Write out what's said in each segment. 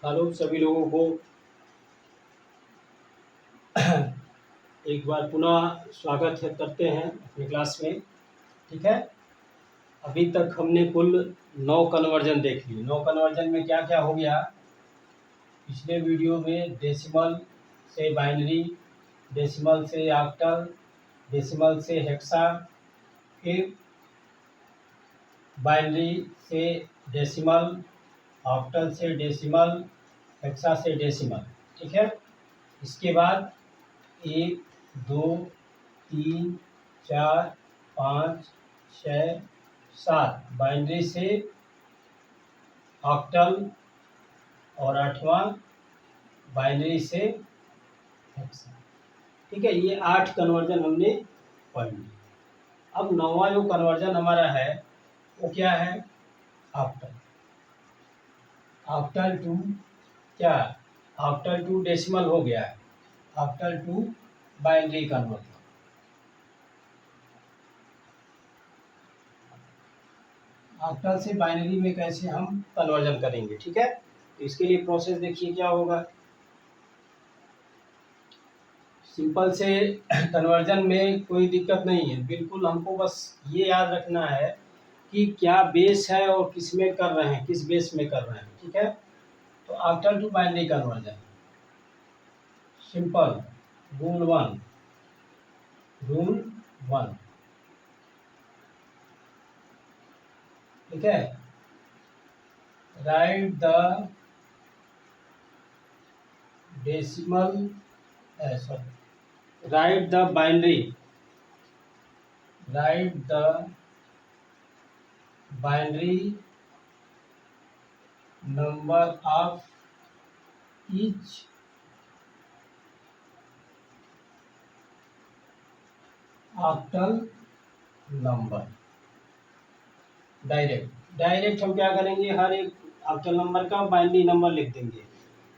Hello सभी लोगों को एक बार पुनः स्वागत है करते हैं अपनी क्लास में। ठीक है, अभी तक हमने कुल 9 कन्वर्जन देख ली। 9 कन्वर्जन में क्या क्या हो गया? पिछले वीडियो में डेसिमल से बाइनरी, डेसिमल से ऑक्टल, डेसिमल से हेक्सा, फिर बाइनरी से डेसिमल, ऑक्टल से डेसिमल, हेक्सा से डेसिमल। ठीक है, इसके बाद 1, 2, 3, 4, 5, 6, 7 बाइनरी से ऑक्टल और 8वां बाइनरी से हेक्सा। ठीक है, ये 8 कन्वर्जन हमने पढ़ ली। अब 9वां जो कन्वर्जन हमारा है वो क्या है? ऑक्टल। ऑक्टल टू क्या? ऑक्टल टू डेसिमल हो गया है, octal to binary conversion. Octal से बाइनरी में कैसे हम कन्वर्जन करेंगे? ठीक है, तो इसके लिए प्रोसेस देखिए क्या होगा। सिंपल से कन्वर्जन में कोई दिक्कत नहीं है, बिल्कुल हमको बस ये याद रखना है कि क्या बेस है और किस में कर रहे हैं, किस बेस में कर रहे हैं। ठीक है, तो octal to binary conversion simple rule 1। ठीक है, write the decimal write the binary number of each octal number। Direct हम क्या करेंगे, हर एक ऑक्टल नंबर का बाइनरी नंबर लिख देंगे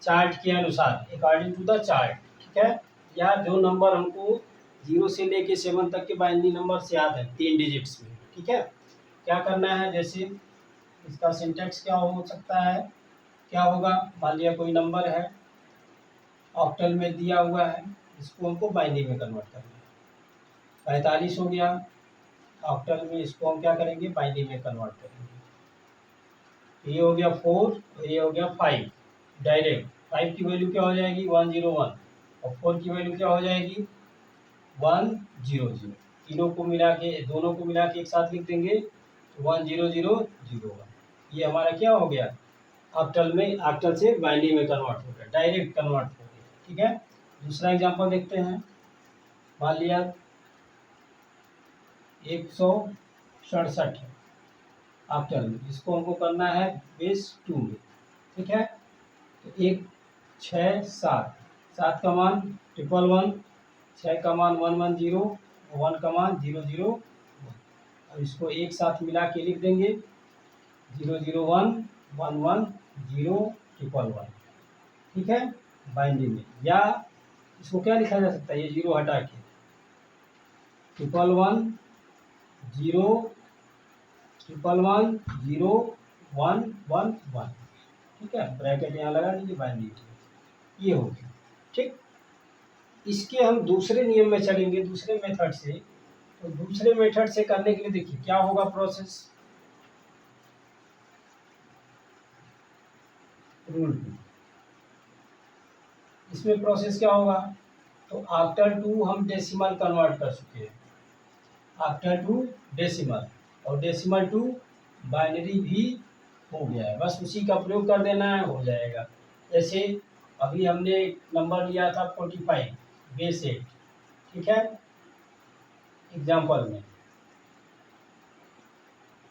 चार्ट के अनुसार, अकॉर्डिंग टू द चार्ट। ठीक है, या जो नंबर हमको 0 से लेके 7 तक के बाइनरी नंबर से याद है 3 डिजिट्स में। ठीक है, क्या करना है, जैसे इसका सिंटैक्स क्या हो सकता है, क्या होगा, मान लिया कोई नंबर है ऑक्टल में दिया हुआ है, इसको हमको बाइनरी में कन्वर्ट करना है। 45 हो गया ऑक्टल में, इसको हम क्या करेंगे, बाइनरी में कन्वर्ट करेंगे। ये हो गया 4, ये हो गया 5। डायरेक्ट 5 की वैल्यू क्या हो जाएगी, 101, और 4 की वैल्यू क्या हो जाएगी, 100। तीनों को मिला के, दोनों को मिला के एक साथ लिख देंगे तो 10001। ये हमारा क्या हो गया, ऑक्टल में, ऑक्टल से बाइनरी में कन्वर्ट हो गया, डायरेक्ट कन्वर्ट हो गया। ठीक है, दूसरा एग्जांपल देखते हैं। मान लिया 167 है ऑक्टल में, इसको हमको करना है बेस 2 में। ठीक है, तो 1 6 7, 7 का मान 111, 6 का मान 110, 1 का मान 001। अब इसको एक साथ मिला के लिख देंगे 001 110 111। ठीक है, बाइनरी में, या इसको क्या लिखा जा सकता है, ये 0 हटा के 111 0 111 0 1 1 1। ठीक है, ब्रैकेट यहाँ लगा दीजिए, बाइनरी ये हो गया। ठीक, इसके हम दूसरे नियम में चलेंगे, दूसरे मेथड से। तो दूसरे मेथड से करने के लिए देखिए क्या होगा प्रोसेस। रूल 2, इसमें प्रोसेस क्या होगा, तो ऑक्टल टू हम डेसिमल कन्वर्ट कर चुके हैं, ऑक्टल टू डेसिमल, और डेसिमल टू बाइनरी भी हो गया है, बस उसी का प्रयोग कर देना है, हो जाएगा। जैसे अभी हमने नंबर लिया था 45 बेस 8। ठीक है, एग्जाम्पल में,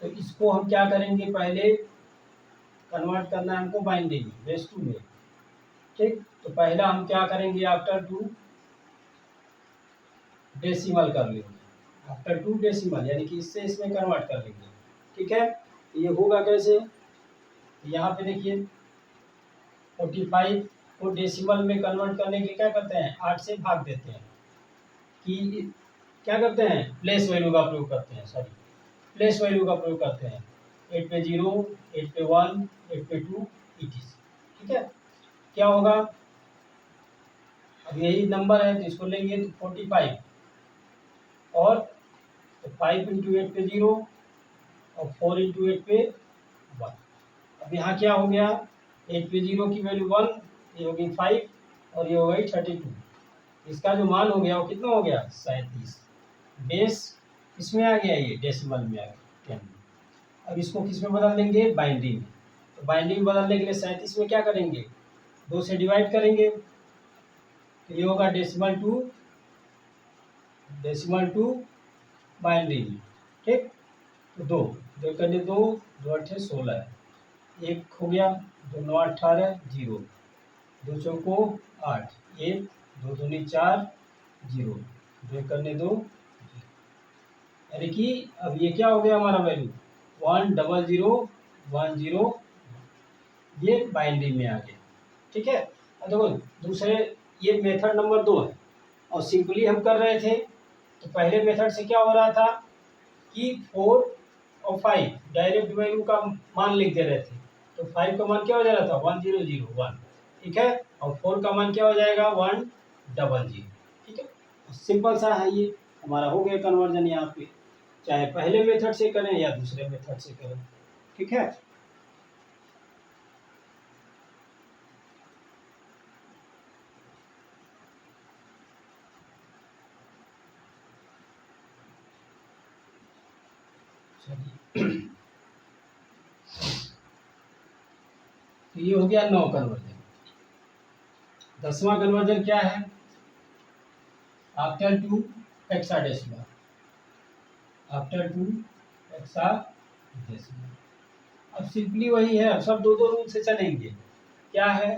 तो इसको हम क्या करेंगे, पहले कन्वर्ट करना है हमको बाइनरी में, बेस 2 में। ठीक, तो पहला हम क्या करेंगे, ऑक्टल टू डेसिमल कर लेंगे, ऑक्टल टू डेसिमल, यानी कि इससे इसमें कन्वर्ट कर लेंगे। ठीक है, ये होगा कैसे, यहाँ पे देखिए 45 को डेसिमल में कन्वर्ट करने के क्या करते हैं, 8 से भाग देते हैं, कि क्या करते हैं, प्लेस वैल्यू का प्रयोग करते हैं, सॉरी प्लेस वैल्यू का प्रयोग करते हैं। 8 पे 0, 8 पे 1, 8 पे 2 etc। ठीक है, क्या होगा, अब यही नंबर है तो इसको लेंगे तो 45 और तो 5 इंटू 8 पे 0 और 4 इंटू 8 पे 1। अब यहाँ क्या हो गया, 8 पे 0 की वैल्यू 1, ये हो गई 5 और ये हो गई 32। इसका जो मान हो गया वो कितना हो गया 37। बेस किसमें आ गया, ये डेसिमल में आ गया 10। अब इसको किस में बदल देंगे, बाइनरी में। तो बाइनरी में बदलने के लिए 37 में क्या करेंगे, 2 से डिवाइड करेंगे तो ये होगा डेसिमल टू बाइनरी में। ठीक, तो 2 2 करने 2 2 8 16 एक हो गया, 2 9 18 0 2 चौको 8 1 2 दूनी 4 0 2 करने 2, यानी कि अब ये क्या हो गया हमारा वैल्यू 10010, ये बाइनरी में आ गया। ठीक है, अब देखो दूसरे, ये मेथड नंबर 2 है और सिंपली हम कर रहे थे। तो पहले मेथड से क्या हो रहा था कि 4 और 5 डायरेक्ट वैल्यू का मान लिख दे रहे थे। तो 5 का मान क्या हो जा रहा था 1001, ठीक है, और 4 का मान क्या हो जाएगा 100। ठीक है, सिंपल सा है ये हमारा, हो गया कन्वर्जन यहाँ पे, चाहे पहले मेथड से करें या दूसरे मेथड से करें। ठीक है, तो ये हो गया 9 कन्वर्जन। 10वां कन्वर्जन क्या है, after two hexadecimal, after two hexadecimal. अब सिंपली वही है, अब सब 2 रूल से चलेंगे। क्या है,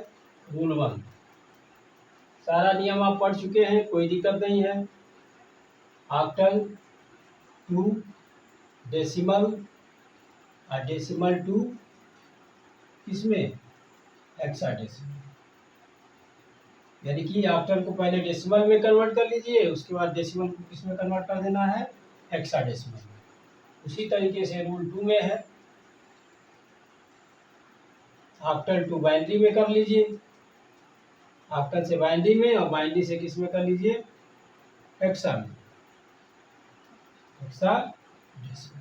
रूल 1, सारा नियम आप पढ़ चुके हैं, कोई दिक्कत नहीं है। आफ्टर टू डेसिमल और डेसिमल टू किसमें, हेक्साडेसिमल, यानी कि आफ्टर को पहले डेसिमल में कन्वर्ट कर लीजिए, उसके बाद डेसिमल को किस में कन्वर्ट कर देना है, हेक्साडेसिमल में। उसी तरीके से रूल 2 में है, आफ्टर टू बाइनरी में कर लीजिए, आफ्टर से बाइनरी में और बाइनरी से किस में कर लीजिए, हेक्सा में, हेक्साडेसिमल।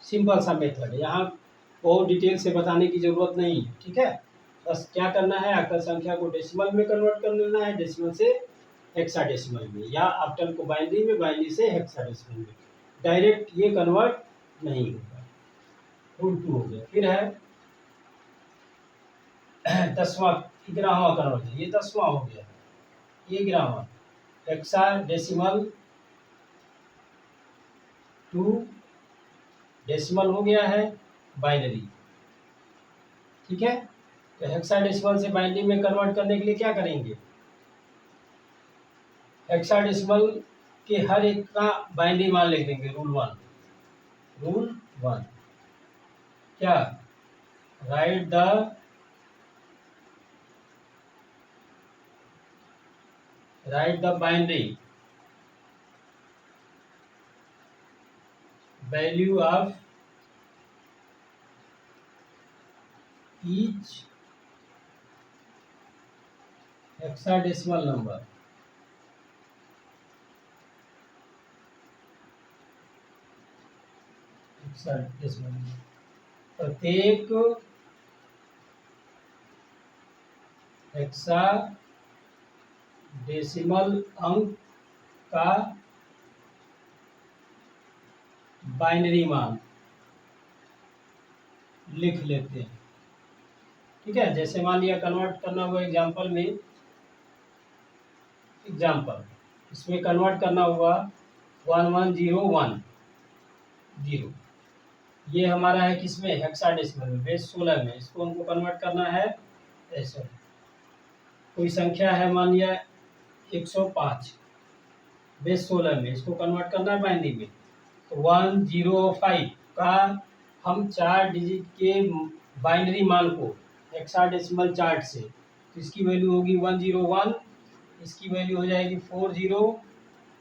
सिंपल सा मेथड है, यहाँ बहुत डिटेल से बताने की जरूरत नहीं है। ठीक है, बस क्या करना है, आकर संख्या को डेसिमल में कन्वर्ट कर लेना है, डेसिमल से हेक्साडेसिमल में, या आफ्टर को बाइनरी में, बाइनरी से हेक्साडेसिमल में। डायरेक्ट ये कन्वर्ट नहीं होगा। रूल 2 हो गया। फिर है 10वां 11वां कन्वर्जन, ये 10वां हो गया, ये 11वां, हेक्साडेसिमल टू डेसिमल हो गया है बाइनरी। ठीक है, तो हेक्साडेसिमल से बाइनरी में कन्वर्ट करने के लिए क्या करेंगे, हेक्साडेसिमल के हर एक का बाइनरी मान लिख देंगे। रूल 1 क्या, right the binary value of each hexadecimal number. प्रत्येक हेक्साडेसिमल अंक का बाइनरी मान लिख लेते हैं। ठीक है, जैसे मान लिया कन्वर्ट करना हुआ एग्जाम्पल में, इसमें कन्वर्ट करना हुआ 11010, ये हमारा है किसमें, हेक्साडेसिमल में, बेस 16 में। इसको हमको कन्वर्ट करना है ऐसे, कोई संख्या है मान लिया 105, बेस 16 में, इसको कन्वर्ट करना है बाइनरी में। तो 105 का हम 4 डिजिट के बाइनरी मान को हेक्साडेसिमल चार्ट से, तो इसकी वैल्यू होगी 101, इसकी वैल्यू हो जाएगी 40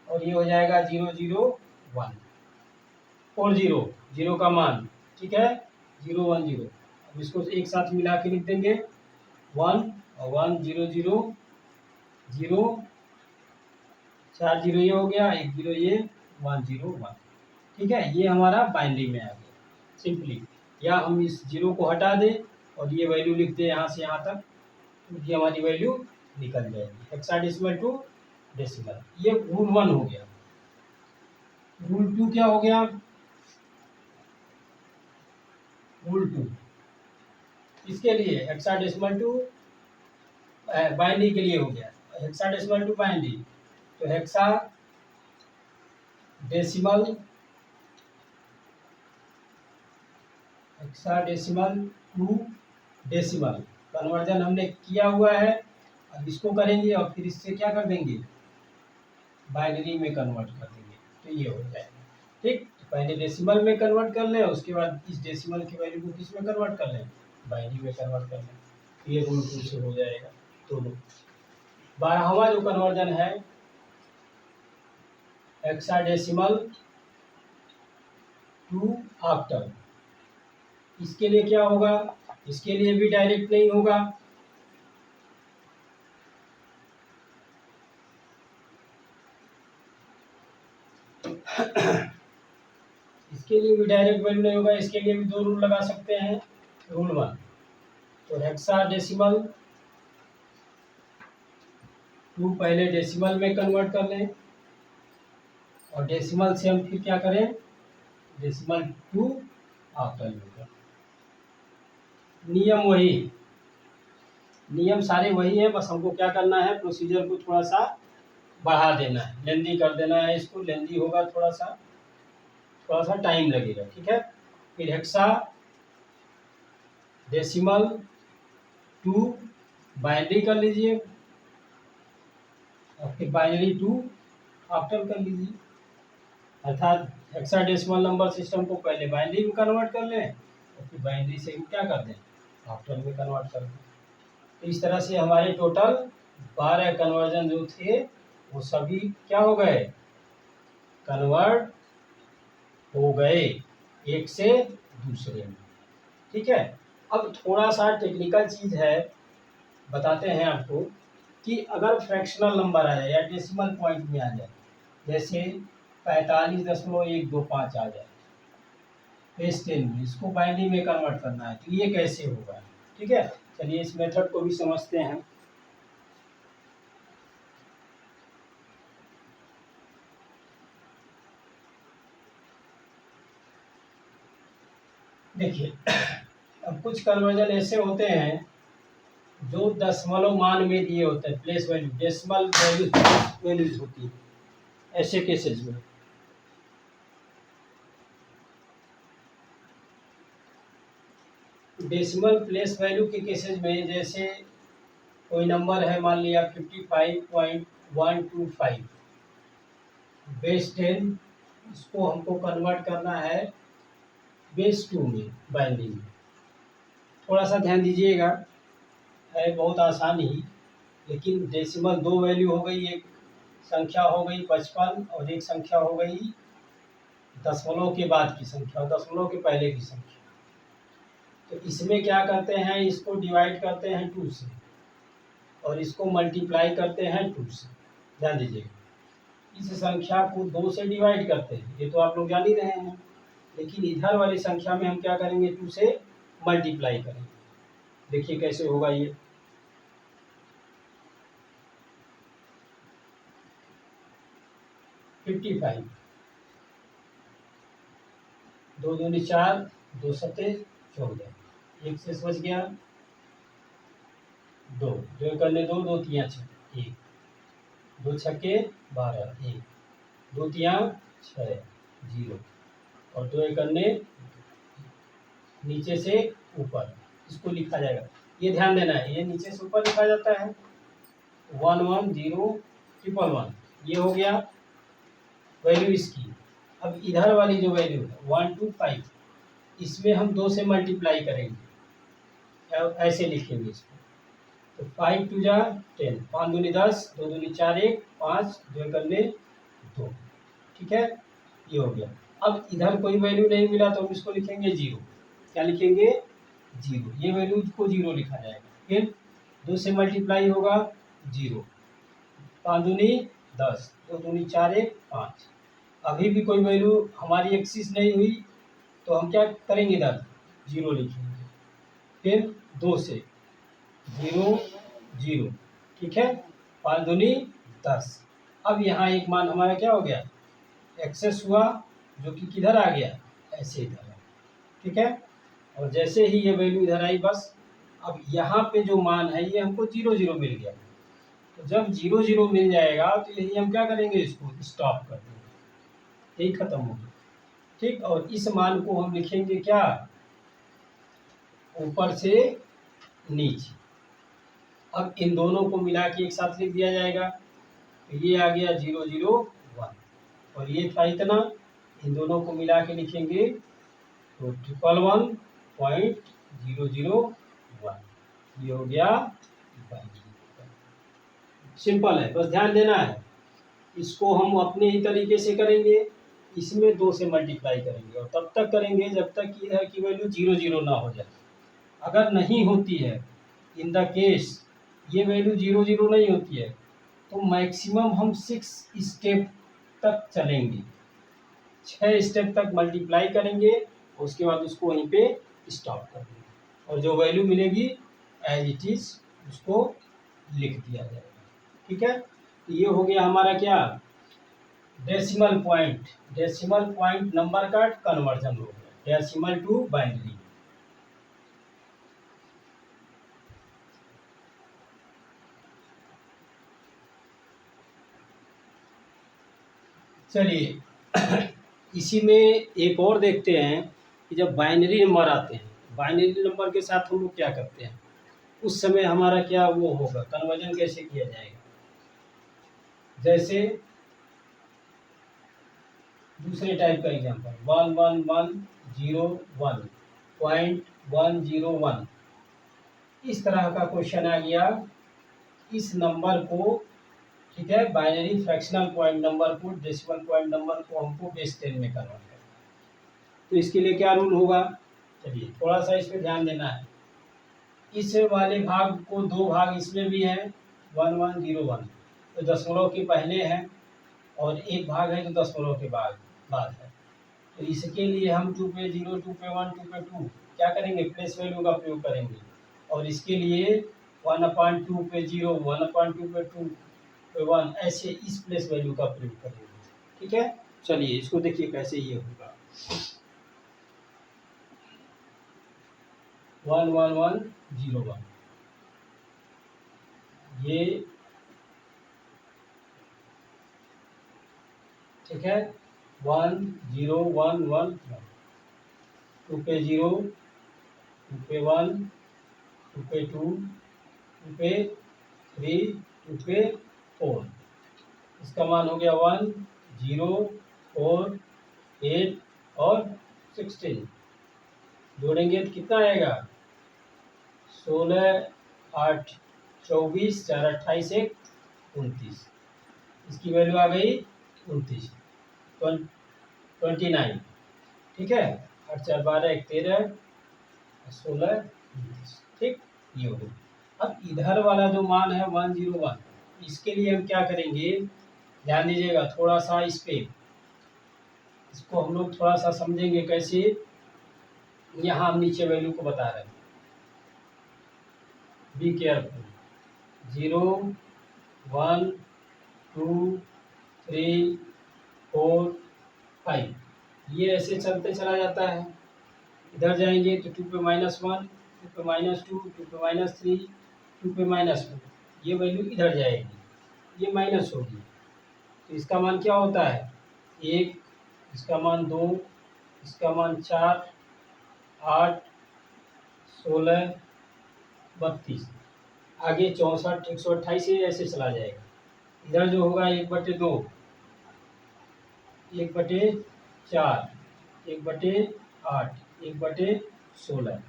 और ये हो जाएगा 001, 40 का मान। ठीक है, 010। अब इसको एक साथ मिला के लिख देंगे 1 और 1000, 4 जीरो ये हो गया, 1 जीरो ये, 101। ठीक है, ये हमारा बाइनरी में आ गया सिंपली। या हम इस जीरो को हटा दें और ये वैल्यू लिख दें यहाँ से यहाँ तक, तो ये हमारी वैल्यू निकल जाएगी। हेक्साडेसिमल टू डेसिमल, ये रूल 1 हो गया। रूल 2 क्या हो गया? रूल 2 इसके लिए हेक्साडेसिमल टू बाइनरी के लिए हो गया। हेक्साडेसिमल टू बाइनरी, तो हेक्साडेसिमल टू डेसिमल कन्वर्जन हमने किया हुआ है। अब इसको करेंगे और फिर इससे क्या कर देंगे, बाइनरी में कन्वर्ट कर देंगे, तो ये हो जाएगा। ठीक, तो पहले डेसिमल में कन्वर्ट कर लें, उसके बाद इस डेसिमल की वैल्यू को किस में कन्वर्ट कर लें, बाइनरी में कन्वर्ट कर लें, ये रूल 2 से हो जाएगा। तो 12वां जो कन्वर्जन है हेक्साडेसिमल टू ऑक्टल, इसके लिए क्या होगा? इसके लिए भी डायरेक्ट नहीं होगा, इसके लिए भी डायरेक्ट वैल्यू नहीं होगा। इसके लिए भी 2 रूल लगा सकते हैं। रूल 1, तो हेक्साडेसिमल टू पहले डेसिमल में कन्वर्ट कर लें और डेसिमल से हम फिर क्या करें, डेसिमल टू ऑक्टल में करें। नियम वही, नियम सारे वही है, बस हमको क्या करना है, प्रोसीजर को थोड़ा सा बढ़ा देना है, लेंदी कर देना है। इसको लेंदी होगा, थोड़ा सा टाइम लगेगा। ठीक है, फिर हेक्सा डेसिमल टू बाइनरी कर लीजिए और फिर बाइनरी टू ऑक्टल कर लीजिए। अर्थात हेक्साडेसिमल नंबर सिस्टम को पहले बाइनरी में कन्वर्ट कर लें और फिर बाइनरी से हम क्या कर दें, ऑक्टल में कन्वर्ट कर दें। तो इस तरह से हमारे टोटल 12 कन्वर्जन जो थे वो सभी क्या हो गए, कन्वर्ट हो गए एक से दूसरे में। ठीक है, अब थोड़ा सा टेक्निकल चीज़ है, बताते हैं आपको कि अगर फ्रैक्शनल नंबर आ जाए या डेसिमल पॉइंट में आ जाए, जैसे 45.125 आ जाए बेस 10 में, इसको बाइनरी में कन्वर्ट करना है, तो ये कैसे होगा। ठीक है, चलिए इस मेथड को भी समझते हैं। देखिए, अब कुछ कन्वर्जन ऐसे होते हैं जो दशमलव मान में दिए होते हैं, प्लेस वैल्यू, डेसिमल वैल्यूज होती है ऐसे केसेस में। डेसिमल प्लेस वैल्यू के केसेस में, जैसे कोई नंबर है, मान लिया 55.125 बेस 10, इसको हमको कन्वर्ट करना है बेस 2 में, बाइनरी में। थोड़ा सा ध्यान दीजिएगा, है बहुत आसान ही, लेकिन डेसिमल 2 वैल्यू हो गई, एक संख्या हो गई 55 और एक संख्या हो गई दशमलव के बाद की संख्या और दशमलव के पहले की संख्या। तो इसमें क्या करते हैं, इसको डिवाइड करते हैं 2 से और इसको मल्टीप्लाई करते हैं 2 से। ध्यान दीजिएगा, इस संख्या को 2 से डिवाइड करते हैं, ये तो आप लोग जान ही रहे हैं, लेकिन इधर वाली संख्या में हम क्या करेंगे, 2 से मल्टीप्लाई करेंगे। देखिए कैसे होगा ये, फिफ्टी 2 दूनी 4, 2 सत्ते 14, एक से बच गया 2, 2 करने 2, 2 तिया 6, 1, 2 छक्के 12, 1, 2 तिया 6, 0 और 2 करने नीचे से ऊपर, इसको लिखा जाएगा। ये ध्यान देना है, ये नीचे से ऊपर लिखा जाता है 110111, ये हो गया वैल्यू इसकी। अब इधर वाली जो वैल्यू है 125, इसमें हम 2 से मल्टीप्लाई करेंगे, ऐसे लिखेंगे इसको। तो 5 2 जा 10, 5 दूनी 10, 2 दूनी 4, 1, 5, 2 करने 2। ठीक है, ये हो गया। अब इधर कोई वैल्यू नहीं मिला तो हम इसको लिखेंगे 0। क्या लिखेंगे, 0, ये वैल्यू को 0 लिखा जाएगा। फिर 2 से मल्टीप्लाई होगा 0, 5 दूनी 10, 2 दूनी 4, 1 5। अभी भी कोई वैल्यू हमारी एक्सिस नहीं हुई तो हम क्या करेंगे, इधर 0 लिखेंगे, फिर 2 से 0 0, ठीक है, 5 दूनी 10। अब यहाँ एक मान हमारा क्या हो गया, एक्सेस हुआ, जो कि किधर आ गया, ऐसे इधर है, ठीक है। और जैसे ही ये वैल्यू इधर आई, बस अब यहाँ पे जो मान है ये हमको 0 0 मिल गया। तो जब 0 0 मिल जाएगा तो यही हम क्या करेंगे, इसको स्टॉप कर देंगे, यही खत्म हो गया, ठीक। और इस मान को हम लिखेंगे क्या, ऊपर से नीचे। अब इन दोनों को मिला के एक साथ लिख दिया जाएगा, तो ये आ गया 0 0 1, और ये था इतना, इन दोनों को मिला के लिखेंगे तो 111.001, ये हो गया। सिंपल है, बस ध्यान देना है। इसको हम अपने ही तरीके से करेंगे, इसमें 2 से मल्टीप्लाई करेंगे, और तब तक करेंगे जब तक कि इधर की वैल्यू 0 0 ना हो जाए। अगर नहीं होती है, इन द केस ये वैल्यू 0 0 नहीं होती है, तो मैक्सिमम हम 6 स्टेप तक चलेंगे, 6 स्टेप तक मल्टीप्लाई करेंगे, और उसके बाद उसको वहीं पे स्टॉप कर देंगे, और जो वैल्यू मिलेगी एज इट इज उसको लिख दिया जाएगा, ठीक है। तो ये हो गया हमारा क्या, डेसिमल पॉइंट नंबर का कन्वर्जन हो गया, डेसिमल टू बाइनरी। चलिए इसी में एक और देखते हैं कि जब बाइनरी नंबर आते हैं, बाइनरी नंबर के साथ हम लोग क्या करते हैं, उस समय हमारा क्या वो होगा, कन्वर्जन कैसे किया जाएगा। जैसे दूसरे टाइप का एग्जांपल 11101.101, इस तरह का क्वेश्चन आ गया। इस नंबर को, ठीक है, बाइनरी फ्रैक्शनल पॉइंट नंबर को, डेसिमल पॉइंट नंबर को हमको बेस 10 में कन्वर्ट करना है। तो इसके लिए क्या रूल होगा, चलिए थोड़ा सा इस पर ध्यान देना है। इस वाले भाग को 2 भाग इसमें भी है, 1101 तो दशमलव के पहले है, और एक भाग है जो दशमलव के बाद है। तो इसके लिए हम 2 पे 0, 2 पे 1, 2 पे 2 क्या करेंगे, प्लेस वैल्यू का प्रयोग करेंगे। और इसके लिए 1/2 पे 0, 1/2 पे 2 पे 1, ऐसे इस प्लेस वैल्यू का प्रयोग करेंगे, ठीक है। चलिए इसको देखिए कैसे ये होगा, 11101, ये ठीक है, 10111, 2 पे 0, 2 पे 1, 2 पे 2, 2 पे 3, 2 पे 4, इसका मान हो गया 1 0 4 8 और 16, जोड़ेंगे तो कितना आएगा, 16 8 24 4 28 1 29, इसकी वैल्यू आ गई 29, 29, ठीक है। 8 4 12 1 13 16 29, ठीक, ये हो गई। अब इधर वाला जो मान है 101, इसके लिए हम क्या करेंगे, ध्यान दीजिएगा थोड़ा सा इस पे, इसको हम लोग थोड़ा सा समझेंगे कैसे। यहाँ हम नीचे वैल्यू को बता रहे हैं, बी केयरफुल, 0 1 2 3 4 5, ये ऐसे चलते चला जाता है। इधर जाएंगे तो 2 पे -1, 2 पे -2, 2 पे -3, 2 पे -4, ये वैल्यू इधर जाएगी, ये माइनस होगी, तो इसका मान क्या होता है 1, इसका मान 2, इसका मान 4 8 16 32, आगे 64 128 ऐसे चला जाएगा। इधर जो होगा 1/2, 1/4, 1/8, 1/16,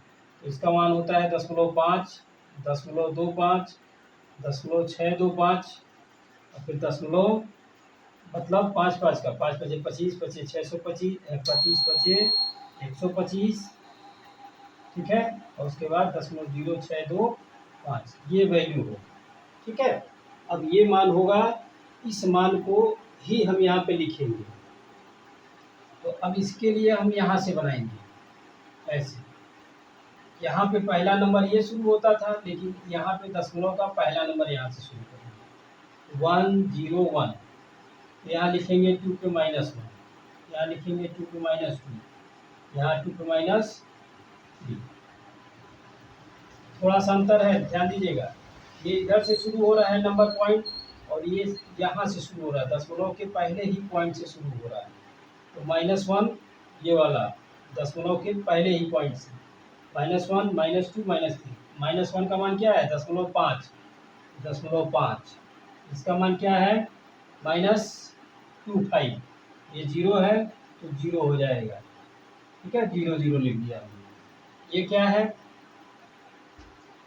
तो इसका मान होता है 0.5, 0.25, 0.625, और फिर दशमलव मतलब 5 5 का 5 5 25 25 625 25 25 125, ठीक है। और उसके बाद 0.062 5 ये वैल्यू हो, ठीक है। अब ये मान होगा, इस मान को ही हम यहाँ पे लिखेंगे। तो अब इसके लिए हम यहाँ से बनाएंगे ऐसे, यहाँ पे पहला नंबर ये शुरू होता था, लेकिन यहाँ पे दशमलव का पहला नंबर यहाँ से शुरू करेंगे 101, यहाँ लिखेंगे 2 पे -1, यहाँ लिखेंगे 2 पे -2, यहाँ 2 पे -3। थोड़ा सा अंतर है, ध्यान दीजिएगा। ये इधर से शुरू हो रहा है नंबर पॉइंट, और ये यहाँ से शुरू हो रहा है, दशमलव के पहले ही पॉइंट से शुरू हो रहा है। तो -1 ये वाला दशमलव के पहले ही पॉइंट से, -1 -2 -3। -1 का मान क्या है 0.5, 0.5। इसका मान क्या है -25। ये 0 है तो 0 हो जाएगा, ठीक है, 0 0 लिख दिया हमने। ये क्या है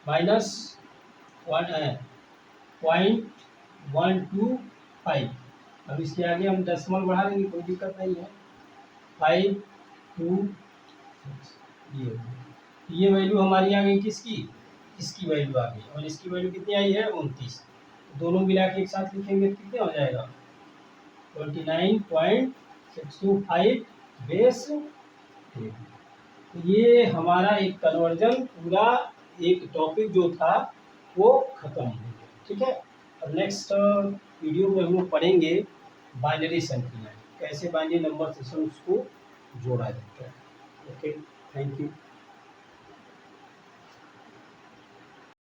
-1.125। अब इसके आगे हम डेसिमल बढ़ा देंगे, कोई दिक्कत नहीं है। 5 2 6 ये वैल्यू हमारी आ गई किसकी, इसकी वैल्यू आ गई, और इसकी वैल्यू कितनी आई है 29। दोनों मिला के एक साथ लिखेंगे तो कितना हो जाएगा 29.625 बेस 10। तो ये हमारा एक कन्वर्जन पूरा एक टॉपिक जो था वो खत्म हो गया, ठीक है। अब नेक्स्ट वीडियो में हम लोग पढ़ेंगे बाइनरी संख्या, कैसे बाइनरी नंबर सिस्टम्स को जोड़ा जाता है। Okay, thank you.